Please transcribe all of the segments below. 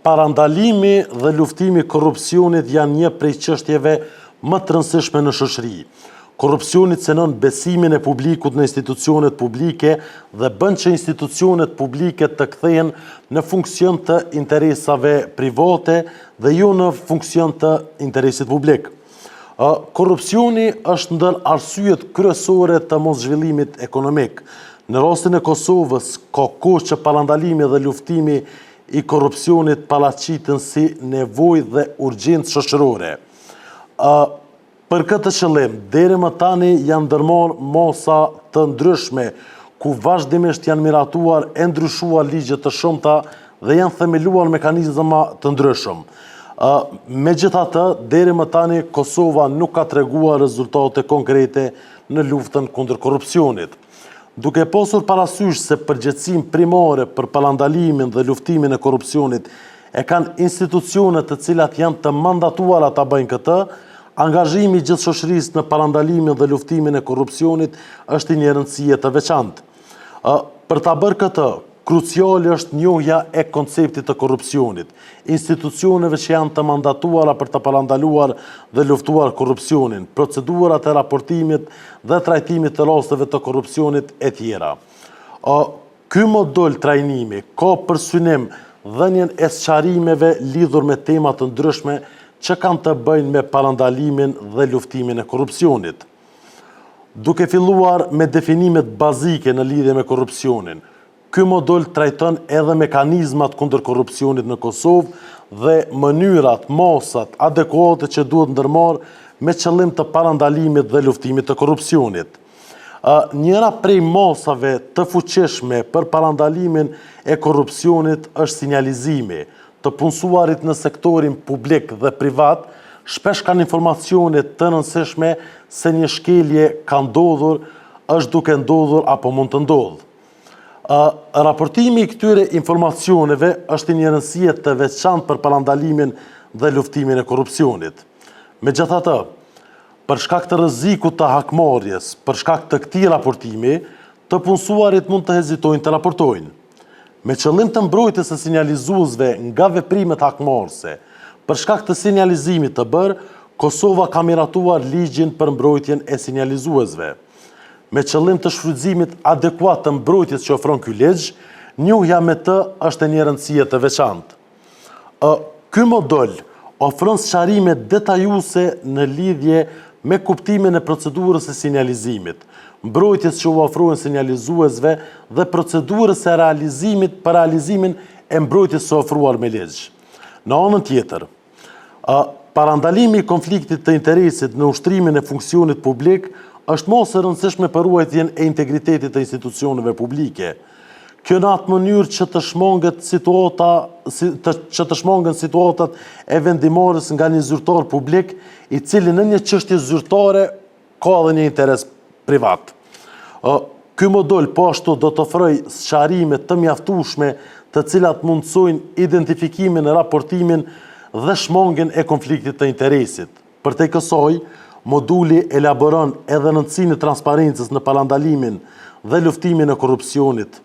Parandalimi dhe luftimi korrupsionit janë një prej çështjeve më të rëndësishme në shoqëri. Korrupsioni cënon besimin e publikut në institucionet publike dhe bën që institucionet publike të kthehen në funksion të interesave private dhe jo në funksion të interesit publik. Korrupsioni është ndër arsyet kryesore të moszhvillimit ekonomik. Në rastin e Kosovës, ka kohë që parandalimi dhe luftimi i korrupsionit paraqiten si nevojë dhe urgjencë shoqërore. Për këtë qëllim, deri më tani janë ndërmarrë masa të ndryshme, ku vazhdimisht janë miratuar e ndryshuar ligje të shumta dhe janë themeluar mekanizma të ndryshëm. Megjithatë, deri më tani Kosova nuk ka treguar rezultate konkrete në luftën kundër korrupsionit. Duke pasur parasysh se përgjegjësinë primare për parandalimin dhe luftimin e korrupsionit e kanë institucionet të cilat janë të mandatuara ta bëjnë këtë, angazhimi i gjithë shoqërisë në parandalimin dhe luftimin e korrupsionit është i një rëndësie të veçantë. Për ta bërë këtë, kruciale është njohja e konceptit të korrupsionit, institucioneve që janë të mandatuara për të parandaluar dhe luftuar korrupsionin, procedurat e raportimit dhe trajtimit të rasteve të korrupsionit e tjera. Ky model trajnimi ka për synim dhënien e sqarimeve lidhur me tema të ndryshme që kanë të bëjnë me parandalimin dhe luftimin e korrupsionit. Duke filluar me definimet bazike në lidhje me korrupsionin, ky model trajton edhe mekanizmat kundër korrupsionit në Kosovë dhe mënyrat, masat adekuate që duhet ndërmarrë me qëllim të parandalimit dhe luftimit të korrupsionit. Njëra prej masave të fuqishme për parandalimin e korrupsionit është sinjalizimi. Të punësuarit në sektorin publik dhe privat shpesh kanë informacione të rëndësishme se një shkelje ka ndodhur, është duke ndodhur apo mund të ndodhë. Raportimi i këtyre informacioneve është një rëndësie të veçantë për parandalimin dhe luftimin e korrupsionit. Megjithatë, për shkak të rrezikut të hakmarrjes, për shkak të këtij raportimi, të punësuarit mund të hezitojnë të raportojnë. Me qëllim të mbrojtjes së sinjalizuesve nga veprimet hakmarrëse, për shkak të sinjalizimit të bërë, Kosova ka miratuar ligjin për mbrojtjen e sinjalizuesve. Me qëllim të shfrytëzimit adekuat të mbrojtjes që ofron ky ligj, njohja me të është e një rëndësie të veçantë. Ky model ofron sqarime detajuese në lidhje me kuptimin e procedurës së sinjalizimit, mbrojtjes që u ofrohen sinjalizuesve dhe procedurës së realizimit për realizimin e mbrojtjes së ofruar me ligj. Në anën tjetër, parandalimi i konfliktit të interesit në ushtrimin e funksionit publik është mos e rëndësishme për ruajtjen e integritetit të institucioneve publike. Kjo në atë mënyrë që të shmangen situatat e vendimarrjes nga një zyrtar publik, i cili në një çështje zyrtare ka edhe një interes privat. Ky model po ashtu do të ofrojë sqarime të mjaftueshme, të cilat mundsojnë identifikimin e raportimin dhe shmangjen e konfliktit të interesit. Përtej kësaj, moduli elaboron edhe rëndësinë e transparencës në parandalimin dhe luftimin e korrupsionit.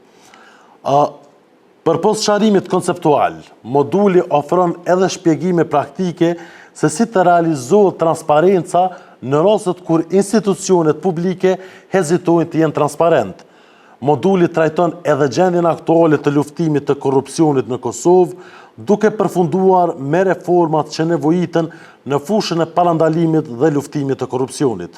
Përpos sqarimit konceptual, moduli ofron edhe shpjegime praktike se si të realizohet transparenca në rastet kur institucionet publike hezitojnë të jenë transparent. Moduli trajton edhe gjendjen aktuale të luftimit të korrupsionit në Kosovë, duke përfunduar me reformat që nevojiten në fushën e parandalimit dhe luftimit të korrupsionit.